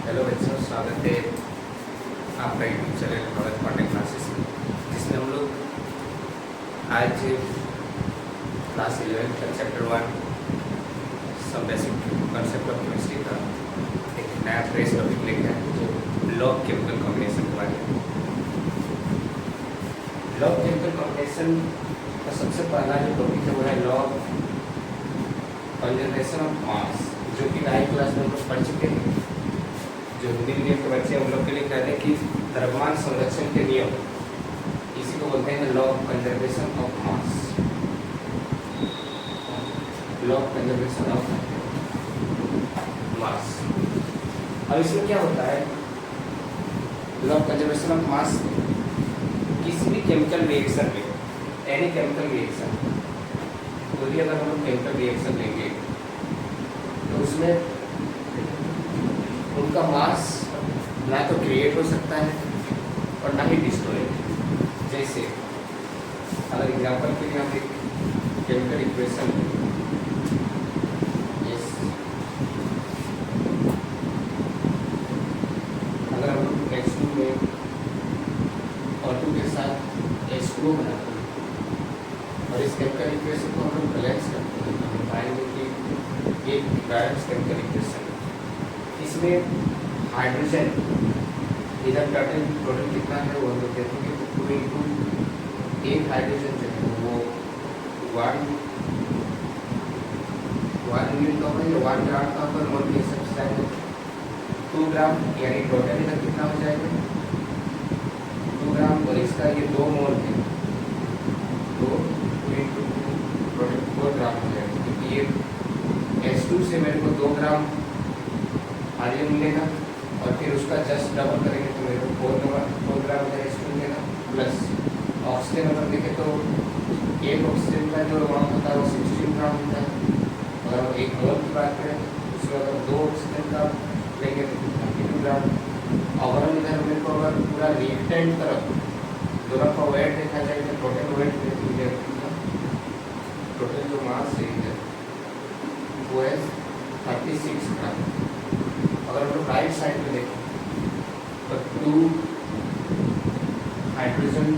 Hello बच्चों, स्वागत है आपका YouTube channel knowledge content classes में, जिसमें हम लोग आज क्लास 11 का chapter 1 some basic concept of chemistry का एक नया फ्रेश टॉपिक लेके आए जो लॉग केमिकल कॉम्बिनेशन के बारे में। लॉग केमिकल कॉम्बिनेशन का सबसे पहला जो टॉपिक है वो है लॉग कंजर्वेशन ऑफ मास, जो कि 9th क्लास में हम लोग पढ़ चुके हैं। जो हिंदी मीडियम के बच्चे उन लोग के लिए कह रहे हैं कि द्रव्यमान संरक्षण के नियम, इसी को बोलते हैं law of conservation of mass. Law of conservation of मास। अब इसमें क्या होता है, लॉ ऑफ कंजर्वेशन ऑफ मास किसी भी केमिकल रिएक्शन में, एनी केमिकल रिएक्शन, कोई भी अगर हम लोग केमिकल रिएक्शन लेंगे तो उसमें उनका मास ना तो क्रिएट हो सकता है और ना ही डिस्ट्रॉय। जैसे अगर एग्जांपल के लिए हम एक केमिकल इक्वेशन अगर हम लोग H2 में O2 के साथ H2O बनाते हैं और इस केमिकल इक्वेशन को हम लोग बैलेंस करते हैं तो हम पाएंगे कि एक बैलेंस केमिकल इक्वेशन, इसमें हाइड्रोजन इधर टोटल कितना है वो लोग कहते हैं कि 2 इंटू एक हाइड्रोजन जो है वो 1 यूनिट का होगा, 1 ग्राम का होगा, मोल के हिसाब से आएगा 2 ग्राम, यानी टोटल इधर कितना हो जाएगा 2 ग्राम, और इसका ये 2 मोल है, 2 इंटू टोटल 4 ग्राम हो जाएगा, क्योंकि ये H2 से मेरे को 2 ग्राम हाइड्रोजन मिलेगा और फिर उसका जस्ट डबल करेंगे तो मेरे को 4 ग्राम H2 मिलेगा, प्लस ऑक्सीजन अगर देखें तो एक ऑक्सीजन का जो अमाउंट होता है वो 16 ग्राम होता है। अगर हम एक मोल की बात करें उसमें अगर 2 ऑक्सीजन का लेंगे तो 32 ग्राम। और हम इधर मेरे को अगर पूरा रिएक्टेंट तरफ दोनों का वेट देखा जाए तो टोटल वेट मिलेगा, टोटल जो मास है वो है 36 ग्राम। अगर हम लोग राइट साइड में देखें तो 2 hydrogen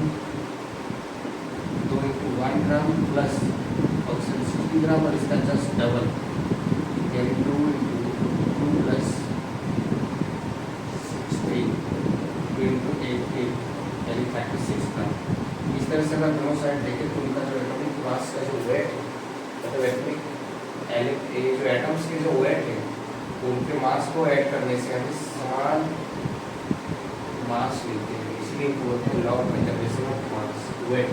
2 into 1 gram plus oxygen 60 ग्राम और इसका जस्ट डबल यानी 2 इंटू 2 प्लस 16 2 इंटू 18 यानी 36 ग्राम। इस तरह से अगर दोनों साइड देखें तो उनका जो एटॉमिक मास का जो वेट, मतलब एटॉमिक जो एटम्स के जो वेट है उनके मास को ऐड करने से हमें समान मास मिलते हैं, इसलिए बोलते हैं law of conservation of mass. Weight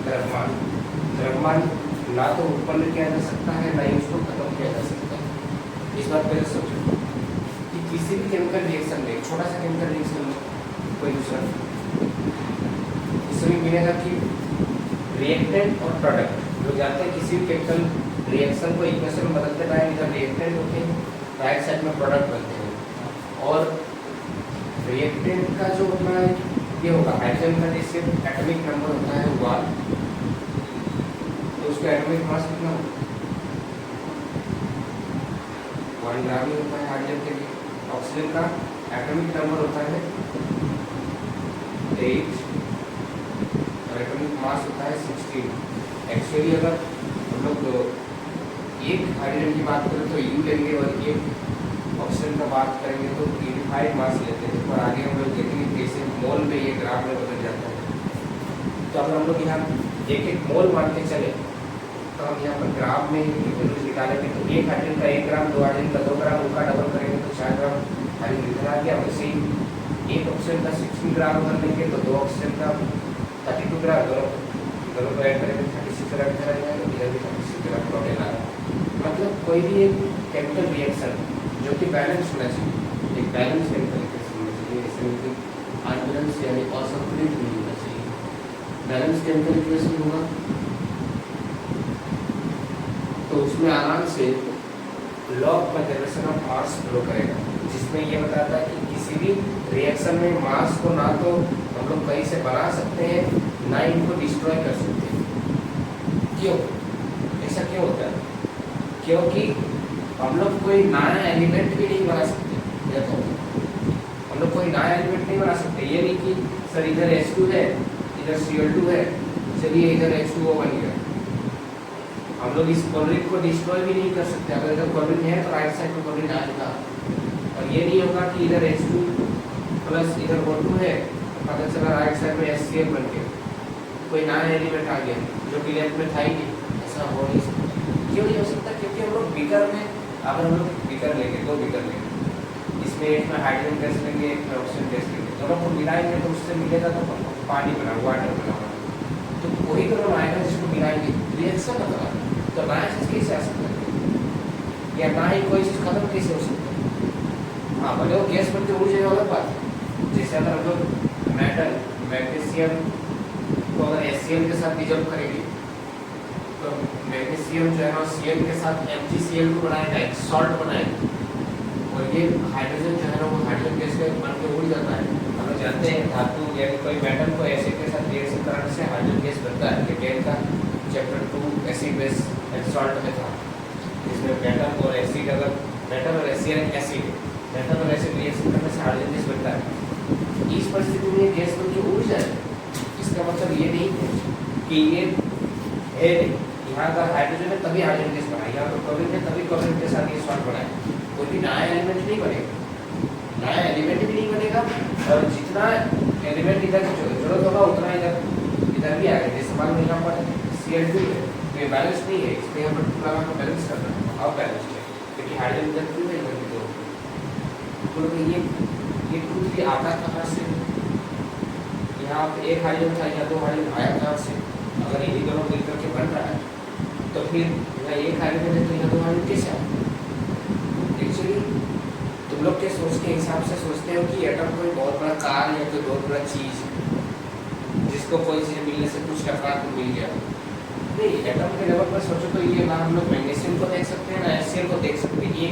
द्रव्यमान ना तो उत्पन्न किया जा सकता है ना ही उसको खत्म किया जा सकता है। इस बात पर सोचो कि किसी भी केमिकल रिएक्शन में, छोटा सा केमिकल रिएक्शन कोई दूसरा, इसमें मिलेगा कि रिएक्टेंट और प्रोडक्ट लोग जाते हैं किसी भी केमिकल रिएक्शन को इक्वेशन में बदलते टाइम इधर रिएक्टेंट होते हैं, राइट साइड में प्रोडक्ट बनते हैं। और रिएक्टेंट का जो अपना ये होगा हाइड्रोजन का, जिससे एटॉमिक नंबर होता है 1, तो उसका एटॉमिक मास कितना होगा 1 ग्राम ही होता है हाइड्रोजन के लिए। ऑक्सीजन का एटॉमिक नंबर होता है 8 और एटॉमिक मास होता है 16। एक्चुअली अगर हम लोग एक हाइड्रोजन की बात करें तो U लेंगे और एक ऑक्सीजन का बात करेंगे तो यूनिफाइड मास लेते हैं, और आगे हम लोग देखेंगे कैसे मोल में ये ग्राम में बदल जाता है। तो अगर हम लोग यहाँ एक मोल मान के चले तो हम यहाँ पर ग्राम में वैल्यूज निकालेंगे तो एक हाइड्रोजन का 1 ग्राम, 2 हाइड्रोजन का 2 ग्राम, उनका डबल करेंगे तो 4 ग्राम हाइड्रोजन इधर आ गया। वैसे ही एक ऑक्सीजन का 16 ग्राम अगर लेंगे तो 2 ऑक्सीजन का 32 ग्राम, दोनों को ऐड करेंगे 36 ग्राम इधर आ जाएगा, इधर भी 36 ग्राम टोटल आ रहा है। मतलब कोई भी एक केमिकल रिएक्शन जो कि बैलेंस होना चाहिए, एक बैलेंस केमिकल रिएक्शन होना चाहिए, इसमें अनबैलेंस यानी असंतुलित नहीं होना चाहिए। बैलेंस केमिकल रिएक्शन होगा तो उसमें आराम से law of conservation of mass flow करेगा, जिसमें ये बताता है कि किसी भी रिएक्शन में मास को ना तो हम लोग कहीं से बना सकते हैं ना इनको डिस्ट्रॉय कर सकते हैं। क्यों ऐसा क्यों होता है? क्योंकि हम लोग कोई नया एलिमेंट भी नहीं बना सकते, सर इधर H2 है, इधर Cl2 है, चलिए इधर H2O बन गया। हम लोग इस क्लोरीन को डिस्ट्रॉय भी नहीं कर सकते। अगर इधर क्लोरीन है तो राइट साइड में क्लोरीन आएगा, और ये नहीं होगा कि इधर H2 प्लस इधर O2 है, पता चला राइट साइड में HCl बन गया, कोई नया एलिमेंट आ गया जो कि लेफ्ट में था ही नहीं। ऐसा हो नहीं सकता। क्यों नहीं हो सकता? क्योंकि हम लोग बीकर में, अगर हम लोग बीकर लेंगे, 2 बीकर लेंगे, इसमें एक में हाइड्रोजन गैस लेंगे, एक में ऑक्सीजन गैस लेंगे, दोनों को मिलाएंगे तो उससे मिलेगा तो पानी बना, वाटर बना। तो वही दोनों आएगा जिसको मिलाएंगे, रिएक्शन होगा। तो नया चीज़ कैसे आ सकता है, या ना ही कोई चीज़ खत्म कैसे हो सकता है? हाँ, भले वो गैस बन के उड़ जाएगा, अलग बात है। जैसे अगर हम लोग मेटल मैग्नीशियम को अगर HCl के साथ डिजॉल्व करेंगे तो मैग्नीशियम जो है ना Cl के साथ MgCl को बनाएगा, एक सॉल्ट बनाएगा, और ये हाइड्रोजन जो है ना वो हाइड्रोजन गैस के बन के उड़ जाता है। हम लोग जानते हैं धातु या कोई मेटल को एसिड के साथ रिएक्शन कराने से हाइड्रोजन गैस बनता है। केमिकल का chapter 2 acid base and salt में था, इसमें मेटल और एसिड, अगर मेटल और एसिड एसिड, मेटल और एसिड रिएक्शन करने से हाइड्रोजन गैस बनता है। इस परिस्थिति में गैस बन के उड़ जाए, इसका मतलब ये नहीं है कि ये है यहाँ का हाइड्रोजन है तभी हाइड्रोजन गैस बना, यहाँ पर क्लोरीन है तभी क्लोरीन के साथ ये सॉल्ट बनाए। कोई भी नया एलिमेंट नहीं बनेगा, नया एलिमेंट भी नहीं बनेगा, और जितना एलिमेंट इधर की जरूरत होगा उतना इधर भी आएगा। जैसे मान लो यहाँ पर Cl2 है, तो ये बैलेंस नहीं है, इसमें यहाँ पर पूरा को बैलेंस करना है, अब बैलेंस है क्योंकि हाइड्रोजन इधर क्यों है, इधर भी दो। तो ये टूट आता कहाँ से? यहाँ पे एक हाइड्रोजन था, यहाँ 2 हाइड्रोजन आया कहाँ से? अगर यही दोनों मिल करके बन रहा है तो फिर यहाँ एक हाइड्रोजन है तो यहाँ 2 हाइड्रोजन कैसे आए? एक्चुअली तुम लोग के सोच के हिसाब से सोचते हो कि एटम कोई बहुत बड़ा कार या कोई बहुत बड़ा चीज़ जिसको कोई चीज़ मिलने से कुछ टकरा को मिल गया। नहीं, एटम के लेवल पर सोचो तो ये ना हम लोग मैग्नीशियम को देख सकते हैं, ना HCl को देख सकते हैं,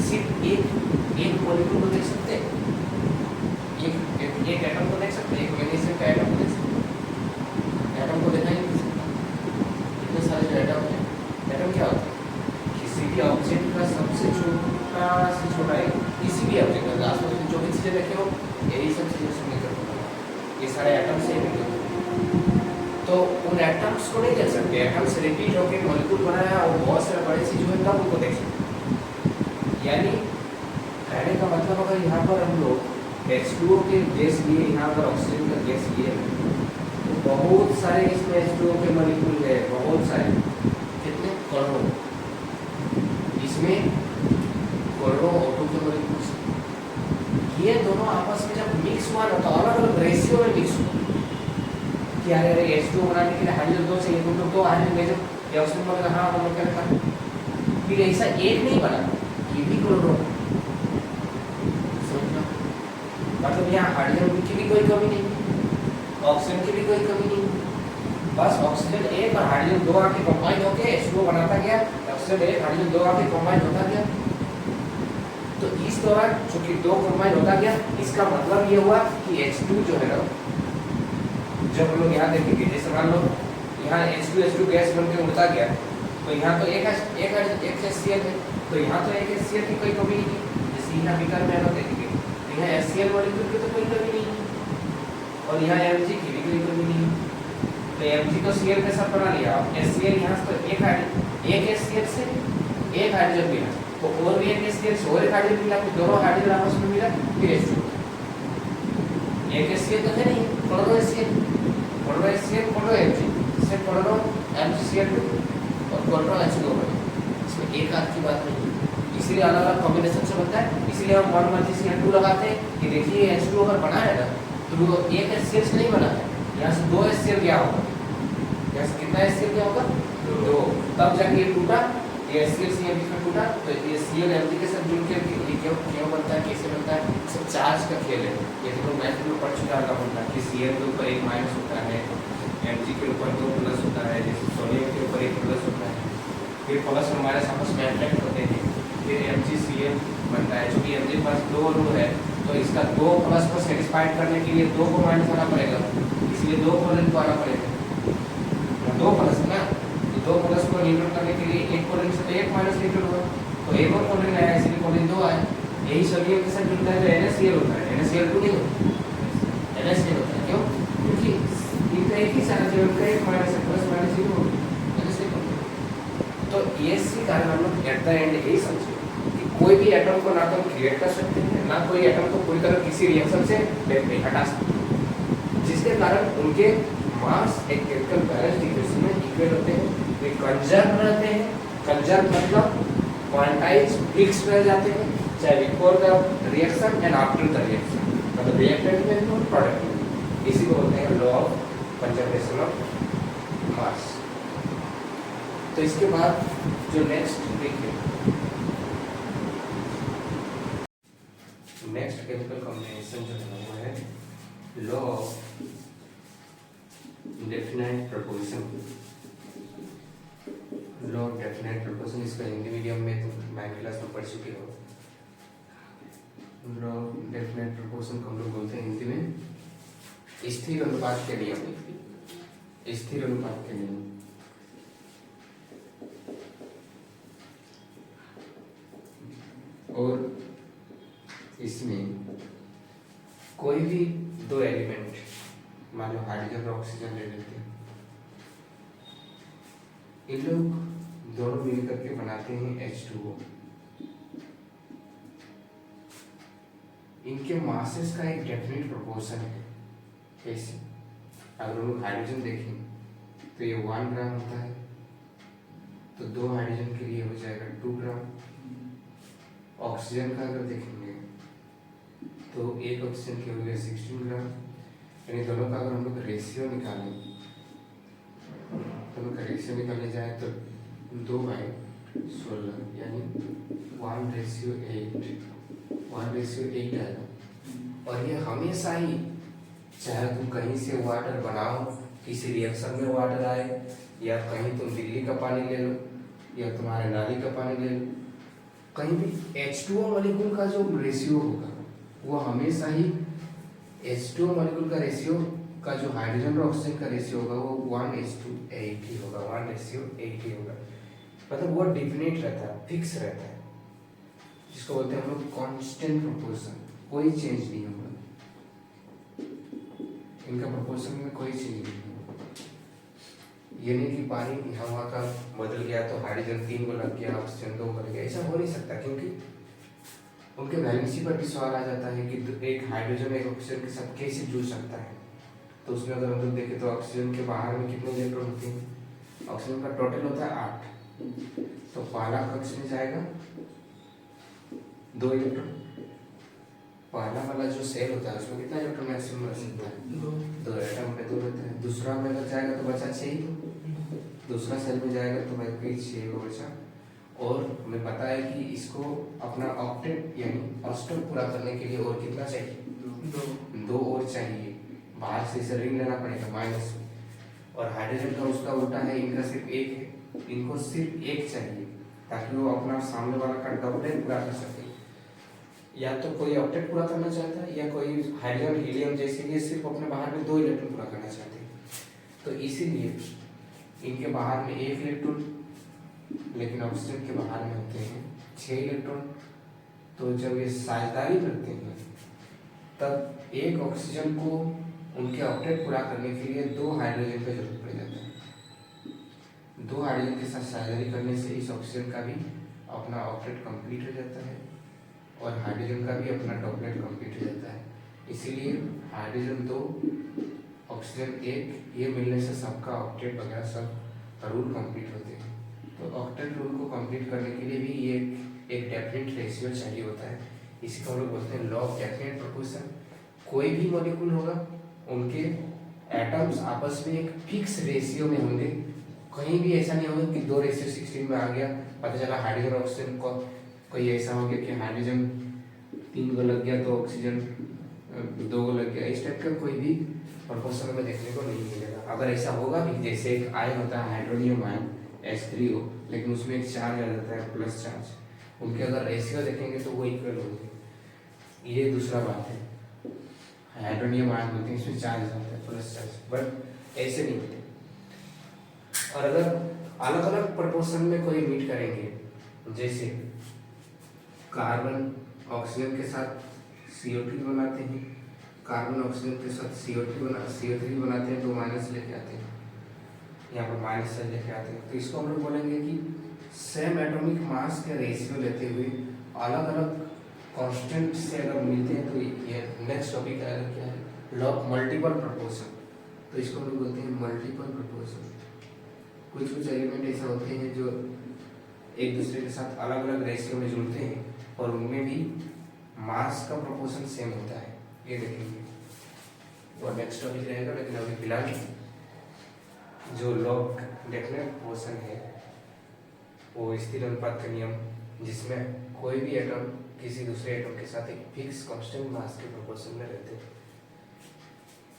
सिर्फ एक मॉलिक्यूल को देख सकते हैं, एक एटम को देख सकते हैं, एक मैग्नीशियम का एटम को देख सकते हैं। एटम को देखा ही नहीं सकता। इतने सारे जो एटम है, एटम क्या होता है? किसी भी ऑब्जेक्ट का सबसे छोटा से छोटा है, किसी भी ऑब्जेक्ट का आसपास में जो भी चीज़ें रखे हो, यही सब चीज़ों से मिलकर बना, ये सारे एटम से मिलकर। तो उन एटम्स को नहीं देख सकते, एटम्स रिपीट होकर मॉलिक्यूल बनाया और बहुत सारे बड़े चीज़ हुए तब उनको देख सकते। यानी कहने का मतलब अगर यहाँ पर हम लोग H2O के गैस लिए, यहाँ पर ऑक्सीजन का गैस लिए, तो बहुत सारे इसमें H2O के मॉलिक्यूल है, बहुत सारे, कितने करोड़ों, इसमें करोड़ों O2 के मॉलिक्यूल। ये दोनों आपस में जब मिक्स हुआ ना तो अलग अलग रेशियो में मिक्स हुआ कि अरे H2O बनाने के लिए हाइड्रोजन 2 चाहिए, तुम लोग 2 हाइड्रोजन ले जाओ, या ऑक्सीजन बोलेगा हाँ हम लोग क्या रखा। फिर ऐसा एक नहीं बना, ये भी करोड़ों, मतलब यहाँ हाइड्रोजन की भी कोई कमी नहीं, ऑक्सीजन की भी कोई कमी नहीं, बस ऑक्सीजन एक और हाइड्रोजन 2 आके कंबाइन होकर H2O बनाता गया, ऑक्सीजन एक हाइड्रोजन 2 आके कंबाइन होता गया। तो इस दौरान चूंकि 2 कंबाइन होता गया, इसका मतलब ये हुआ कि H2 जो है ना, जब हम लोग यहाँ देखेंगे, जैसे मान लो यहाँ H2 गैस बन के उड़ता गया, तो यहाँ तो एक HCl है, तो यहाँ तो एक HCl की कोई कमी नहीं है। जैसे यहाँ बीकर में हम देखेंगे यहाँ HCl मॉलिक्यूल की तो कोई कमी नहीं है, और यहाँ Mg की भी कोई कमी नहीं है। तो Mg को Cl के साथ बना लिया, HCl यहाँ तो एक HCl से एक हाइड्रोजन मिला, तो और भी एक HCl से और एक हाइड्रोजन मिला, फिर दोनों हाइड्रोजन आपस में मिला, फिर H2। एक HCl तो है नहीं, करोड़ों HCl, करोड़ों HCl, करोड़ों Mg, इससे करोड़ों MgCl2 और करोड़ों H2O बने। इसमें एक आध की बात नहीं, इसीलिए अलग अलग कॉम्बिनेशन से बनता है। इसीलिए हम 1 लगाते हैं कि देखिए H2O अगर बना है ना तो एक HCl से नहीं बना है, यहाँ से 2 HCl क्या होगा, यहाँ से कितना HCl क्या होगा, 2, तब जाके ये टूटा, ये HCl से बीच में टूटा, तो ये Cl Mg के साथ जुड़ के क्यों बनता है, कैसे बनता है, सब चार्ज का खेल है। ये तो मैथ में पढ़ चुका होगा कि Cl के ऊपर एक माइनस होता है, Mg के ऊपर 2 प्लस होता है, जैसे सोडियम के ऊपर 1 प्लस होता है, फिर प्लस और माइनस आपस में अट्रैक्ट होते हैं, फिर MgCl बनता है। चूँकि Mg के पास 2 अणु है तो इसका 2 प्लस को सेटिस्फाइड करने के लिए 2 को माइनस आना पड़ेगा, इसलिए 2 क्लोरीन को आना पड़ेगा, 2 प्लस ना, तो 2 प्लस को न्यूट्रल करने के लिए 1 क्लोरीन से तो 1 माइनस न्यूट्रल हुआ, तो एक और क्लोरीन आया, इसलिए क्लोरीन 2 आया। यही सोडियम के साथ जुड़ता है तो NaCl होता है, NaCl2 नहीं होता, NaCl होता है। इनका एक ही चार्ज है, उनका एक माइनस है, प्लस माइनस जीरो हो गया। तो इसी कारण हम लोग एट द एंड यही समझे कि कोई भी एटम को ना तो हम क्रिएट कर सकते हैं, ना कोई एटम को पूरी तरह किसी रिएक्शन से हटा सकते हैं, जिसके कारण उनके मास एक केमिकल बैलेंस इक्वेशन में इक्वल होते हैं, वे कंजर्व रहते हैं। कंजर्व मतलब क्वांटाइज फिक्स रह जाते हैं, चाहे before the reaction and after the reaction, मतलब रिएक्टेंट में और प्रोडक्ट में। इसी को बोलते हैं लॉ ऑफ कंजर्वेशन ऑफ मास। तो इसके बाद जो नेक्स्ट देखिए, नेक्स्ट केमिकल कॉम्बिनेशन जो है वो है law of definite proportion. Law of definite proportion, इसका हिंदी मीडियम में तो 9th क्लास में पढ़ चुके हो। लॉ ऑफ डेफिनाइट प्रोपोर्शन को हम लोग बोलते हैं हिंदी में स्थिर अनुपात के नियम। स्थिर अनुपात के नियम। और इसमें कोई भी दो एलिमेंट, मान लो हाइड्रोजन और ऑक्सीजन ले लेते हैं, इन लोग दोनों मिलकर के बनाते हैं H2O। इनके मासेस का एक डेफिनेट प्रोपोर्शन है। कैसे? अगर हम लोग हाइड्रोजन देखें तो ये 1 ग्राम होता है, तो 2 हाइड्रोजन के लिए हो जाएगा 2 ग्राम। ऑक्सीजन का अगर देखेंगे तो एक ऑक्सीजन के हो गया 16 ग्राम। यानी दोनों का अगर हम लोग रेशियो निकालें, दोनों का रेशियो निकालने जाए तो 2/16 यानी 1:8 आएगा। और ये हमेशा ही, चाहे तुम कहीं से वाटर बनाओ, किसी रिएक्शन में वाटर आए, या कहीं तुम दिल्ली का पानी ले लो या तुम्हारे नाली का पानी ले लो, कहीं भी H2O मॉलिक्यूल का जो रेशियो होगा वो हमेशा ही H2O मॉलिक्यूल का रेशियो का जो हाइड्रोजन और ऑक्सीजन का रेशियो होगा वो 1:8 ही होगा, 1:8 ही होगा। मतलब वो डिफिनेट रहता है, फिक्स रहता है, जिसको बोलते हैं हम लोग कांस्टेंट प्रोपोर्शन। कोई चेंज नहीं होगा इनका प्रोपोर्शन में, कोई चेंज नहीं होगा। ये नहीं कि पानी यहाँ वहाँ का बदल गया तो हाइड्रोजन 3 को लग गया, ऑक्सीजन 2 को लग गया, ऐसा हो नहीं सकता। क्योंकि उनके वैलेंसी पर भी सवाल आ जाता है कि एक हाइड्रोजन एक ऑक्सीजन के साथ कैसे जुड़ सकता है। तो उसमें अगर हम लोग देखें तो ऑक्सीजन के बाहर में कितने इलेक्ट्रॉन होते हैं? ऑक्सीजन का टोटल होता है 8, तो पहला कक्ष में जाएगा 2 इलेक्ट्रॉन। पहला वाला जो सेल होता है उसमें कितना इलेक्ट्रॉन मैक्सिमम रह सकता है? 2 एटम में 2 रहते हैं। दूसरा में अगर जाएगा तो बचा 6 ही, दूसरा सेल में जाएगा तो भाई 6 को बचा। और हमें पता है कि इसको अपना ऑक्टेट यानी अष्टक पूरा करने के लिए और कितना चाहिए? 2 और चाहिए। बाहर से इसे रिंग लेना पड़ेगा माइनस में। और हाइड्रोजन का उसका उल्टा है, इनका सिर्फ 1 है, इनको सिर्फ 1 चाहिए ताकि वो अपना सामने वाला का डबलेट पूरा कर सके। या तो कोई ऑक्टेट पूरा करना चाहता है या कोई हाइड्रोजन हीलियम जैसे ये सिर्फ अपने बाहर में 2 इलेक्ट्रॉन पूरा करना चाहते हैं। तो इसीलिए इनके बाहर में 1 इलेक्ट्रॉन, लेकिन ऑक्सीजन के बाहर में होते हैं 6 इलेक्ट्रॉन। तो जब ये साझेदारी करते हैं तब एक ऑक्सीजन को उनके ऑक्टेट पूरा करने के लिए 2 हाइड्रोजन की जरूरत पड़ जाता है। 2 हाइड्रोजन के साथ साझेदारी करने से इस ऑक्सीजन का भी अपना ऑक्टेट कंप्लीट हो जाता है और हाइड्रोजन का भी अपना डॉपलेट कंप्लीट हो जाता है। इसीलिए हाइड्रोजन 2 ऑक्सीजन 1 ये मिलने से सबका ऑक्टेट वगैरह सब रूल कंप्लीट होते हैं। तो ऑक्टेट रूल को कंप्लीट करने के लिए भी ये एक डेफिनेट रेशियो चाहिए होता है। इसी को हम लोग बोलते हैं लॉ ऑफ डेफिनेट प्रोपोर्शन। कोई भी मॉलिक्यूल होगा उनके एटम्स आपस में एक फिक्स रेशियो में होंगे। कहीं भी ऐसा नहीं होगा कि 2:16 में आ गया, पता चला हाइड्रोजन ऑक्सीजन को कोई ऐसा हो गया कि हाइड्रोजन 3 को लग गया तो ऑक्सीजन 2 को लग गया। इस टाइप का कोई भी प्रोपोर्शन में देखने को नहीं मिलेगा। अगर ऐसा होगा भी, जैसे एक आयन होता है हाइड्रोनियम आयन H3O, लेकिन उसमें एक चार्ज आ जाता है प्लस चार्ज, उनके अगर रेशियो देखेंगे तो वो इक्वल होंगे। ये दूसरा बात है, हाइड्रोनियम आयन होते हैं इसमें चार्ज आता है प्लस चार्ज, बट ऐसे नहीं होते। और अगर अलग अलग प्रोपोर्शन में कोई मीट करेंगे, जैसे कार्बन ऑक्सीजन के साथ CO2 बनाते हैं, कार्बन ऑक्सीजन के साथ CO3 बनाते हैं तो माइनस लेके आते हैं, यहाँ पर माइनस से लेके आते हैं। तो इसको हम लोग बोलेंगे कि सेम एटॉमिक मास के रेशियो लेते हुए अलग अलग कांस्टेंट से अगर मिलते हैं तो ये नेक्स्ट टॉपिक आएगा क्या है, लॉ ऑफ मल्टीपल प्रोपोर्शन। तो इसको हम लोग बोलते हैं मल्टीपल प्रोपोर्शन। कुछ कुछ एलिमेंट ऐसे होते हैं जो एक दूसरे के साथ अलग अलग रेशियो में जुड़ते हैं और उनमें भी मास का प्रोपोर्शन सेम होता है, ये देखेंगे और नेक्स्ट टॉपिक रहेगा। लेकिन अभी फिलहाल जो लॉग डेफिनेट प्रोपोर्शन है वो स्थिर अनुपात का नियम, जिसमें कोई भी एटम किसी दूसरे एटम के साथ एक फिक्स कांस्टेंट मास के प्रोपोर्शन में रहते हैं,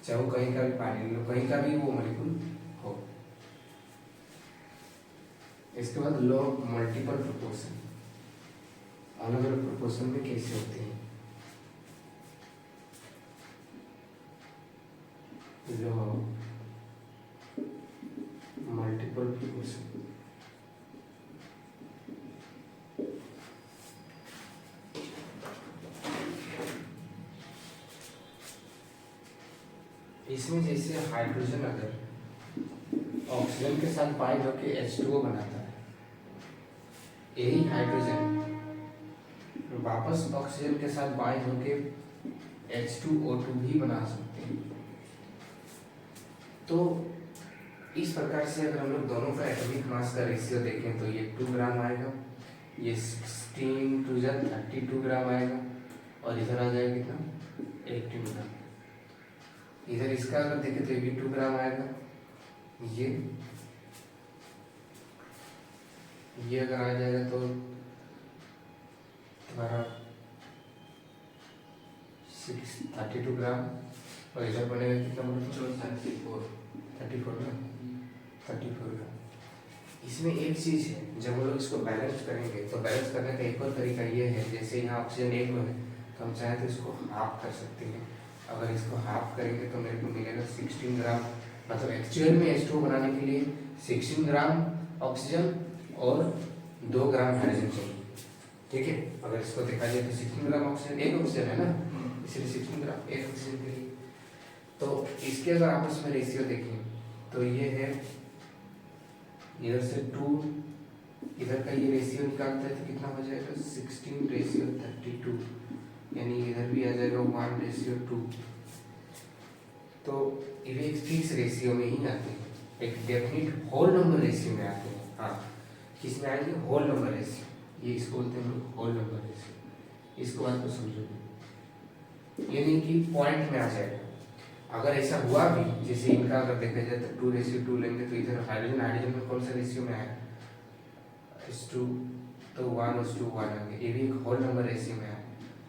चाहे वो कहीं का भी पानी लो, कहीं का भी वो मॉलिक्यूल हो। इसके बाद लॉ ऑफ मल्टीपल प्रोपोर्शन, अलग अलग प्रोपोर्शन में कैसे होते हैं। लॉ ऑफ मल्टीपल प्रोपोर्शन, इसमें जैसे हाइड्रोजन अगर ऑक्सीजन के साथ बाइंड होकर H2O बनाता है, यही हाइड्रोजन वापस ऑक्सीजन के साथ बाइंड होकर H2O2 भी बना सकते हैं। तो इस प्रकार से अगर हम लोग दोनों का एटॉमिक मास का रेशियो देखें तो ये 2 ग्राम आएगा, ये 16 टू 32 ग्राम आएगा और इधर आ जाएगा कितना 18 ग्राम। इधर इसका अगर देखें तो ये भी 2 ग्राम आएगा, ये अगर आ जाएगा तो तुम्हारा 32 ग्राम और इधर बनेगा कितना बोलो 34 ग्राम। इसमें एक चीज़ है, जब हम लोग इसको बैलेंस करेंगे तो बैलेंस करने का एक और तरीका ये है, जैसे यहाँ ऑक्सीजन 1 में है तो हम चाहें तो इसको हाफ कर सकते हैं। अगर इसको हाफ करेंगे तो मेरे को मिलेगा 16 ग्राम, मतलब एक्चुअल में H2O बनाने के लिए 16 ग्राम ऑक्सीजन और 2 ग्राम हाइड्रोजन चाहिए, ठीक है। अगर इसको देखा जाए तो 16 ग्राम ऑक्सीजन, एक ऑक्सीजन है ना, इसलिए 16 ग्राम एक ऑक्सीजन के लिए। तो इसके अगर आपस में रेशियो देखें तो ये है इधर से 2, इधर का ये रेशियो निकालते हैं तो कितना हो जाएगा 16:32, यानी इधर भी आ जाएगा 1:2। तो ये एक फिक्स रेशियो में ही आते हैं, एक डेफिनिट होल नंबर रेशियो में आते हैं। हाँ, किसमें आएंगे होल नंबर रेशियो, ये इसको बोलते हैं लोग होल नंबर रेशियो। इसको बात को समझो, यानी कि पॉइंट में आ जाएगा। अगर ऐसा हुआ भी, जैसे इनका अगर देखा जाए तो 2:2 लेंगे तो इधर हाइड्रोजन में कौन सा रेशियो में आएगा H2, तो 1:1 आएंगे, ये भी एक होल नंबर रेशियो में आएगा।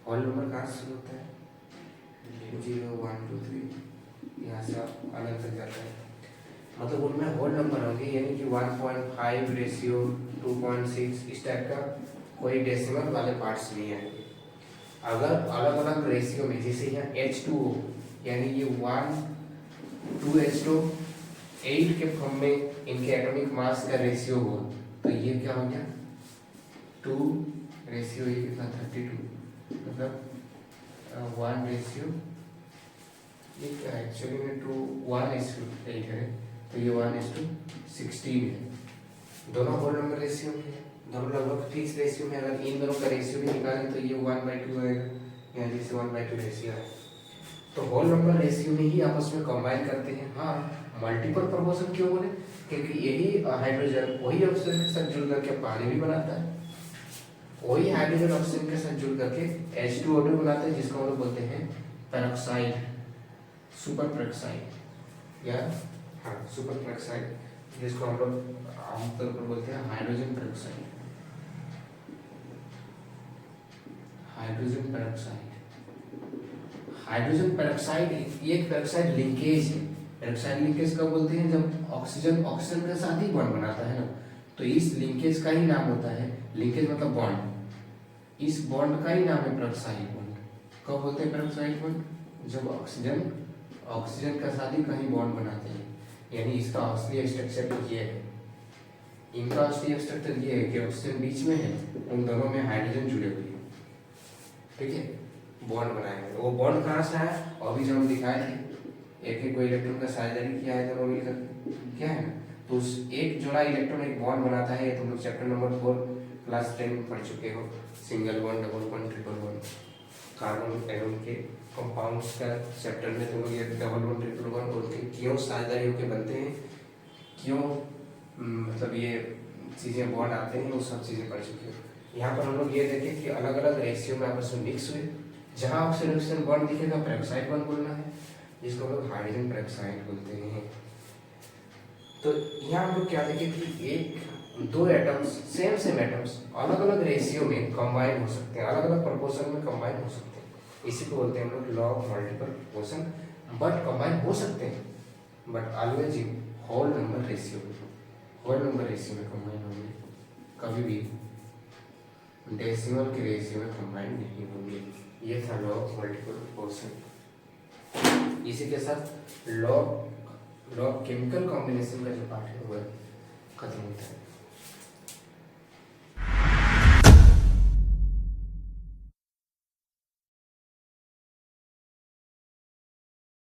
होल नंबर कहाँ से शुरू होता है 0, 1, 2, 3, यहाँ से आप अलग तक जाता है, मतलब उनमें होल नंबर होंगे, यानी कि 1.5 रेशियो 2.6 इस टाइप का कोई डेसिमल वाले पार्ट्स नहीं आएंगे। अगर अलग अलग रेशियो में, जैसे यहाँ H2O यानी ये 1 2H2 8 के फॉर्म में इनके एटॉमिक मास का रेशियो हो तो ये क्या हो गया 2 रेशियो, ये कितना 32, मतलब 1 रेशियो, ये क्या एक्चुअली में 1:8 है, तो ये 1:16 है। दोनों होल नंबर रेशियो में है, दोनों लगभग फिक्स रेशियो में। अगर इन दोनों का रेशियो भी निकालें तो ये 1/2 आएगा, यहाँ जैसे 1/2 रेशियो है। तो होल नंबर रेशियो में ही आपस में कंबाइन करते हैं। हाँ, मल्टीपल प्रोपोर्शन क्यों बोले, क्योंकि यही हाइड्रोजन वही ऑक्सीजन के साथ जुड़ करके पानी भी बनाता है, वही हाइड्रोजन ऑक्सीजन के साथ जुड़ करके H2O2 बनाता है, जिसको हम लोग बोलते हैं पेरोक्साइड, सुपर पेरोक्साइड या हाँ सुपर पेरोक्साइड, जिसको हम लोग आमतौर पर बोलते हैं hydrogen peroxide. Hydrogen peroxide, hydrogen peroxide एक पेरोक्साइड लिंकेज है। पेरोक्साइड लिंकेज कब बोलते हैं, जब ऑक्सीजन ऑक्सीजन के साथ ही बॉन्ड बनाता है ना, तो इस लिंकेज का ही नाम होता है, लिंकेज मतलब बॉन्ड, इस बॉन्ड का ही नाम है पेरोक्साइड बॉन्ड। कब होते हैं पेरोक्साइड बॉन्ड, जब ऑक्सीजन ऑक्सीजन के साथ ही कहीं बॉन्ड बनाते हैं, यानी इसका असली स्ट्रक्चर ये है। इनका असली स्ट्रक्चर ये है कि ऑक्सीजन बीच में है, उन दोनों में हाइड्रोजन जुड़े हुए हैं, ठीक है। बॉन्ड बनाएंगे। वो बॉन्ड कहाँ से आया, अभी जब हम दिखाए थे एक एक को इलेक्ट्रॉन का साझेदारी किया है दोनों मिलकर, क्या है ना, तो उस एक जोड़ा इलेक्ट्रॉन एक बॉन्ड बनाता है। तुम लोग चैप्टर नंबर 4 क्लास 10 में पढ़ चुके हो, single bond, double bond, triple bond, carbon atom के कंपाउंड्स का चैप्टर में तुम लोग ये डबल बॉन्ड, ट्रिपल बॉन्ड बोलते हैं, क्यों साझेदारी होकर बनते हैं, क्यों मतलब ये चीज़ें बॉन्ड आते हैं, वो सब चीज़ें पढ़ चुके हो। यहाँ पर हम लोग ये देखें कि अलग अलग रेशियो में आपस में मिक्स हुए, जहाँ ऑक्सीडेशन बॉन्ड दिखेगा पेरोक्साइड बॉन्ड बोलना है, जिसको हम लोग हाइड्रोजन पेरोक्साइड बोलते हैं। तो यहाँ हम लोग क्या देखें कि एक दो एटम्स सेम एटम्स अलग अलग रेशियो में कंबाइन हो सकते हैं, अलग अलग प्रोपोर्शन में कंबाइन हो सकते हैं। इसी को बोलते हैं हम लोग law of multiple proportion. But combine हो सकते हैं, but always in whole number ratio में, होल नंबर रेशियो में कंबाइन होंगे, कभी भी डेसिमल के रेशियो में कंबाइन नहीं होंगे। ये था लॉ ऑफ मल्टीपल प्रोपोर्शन। इसी के साथ लॉ केमिकल कॉम्बिनेशन का जो पार्ट है वो खत्म होता है।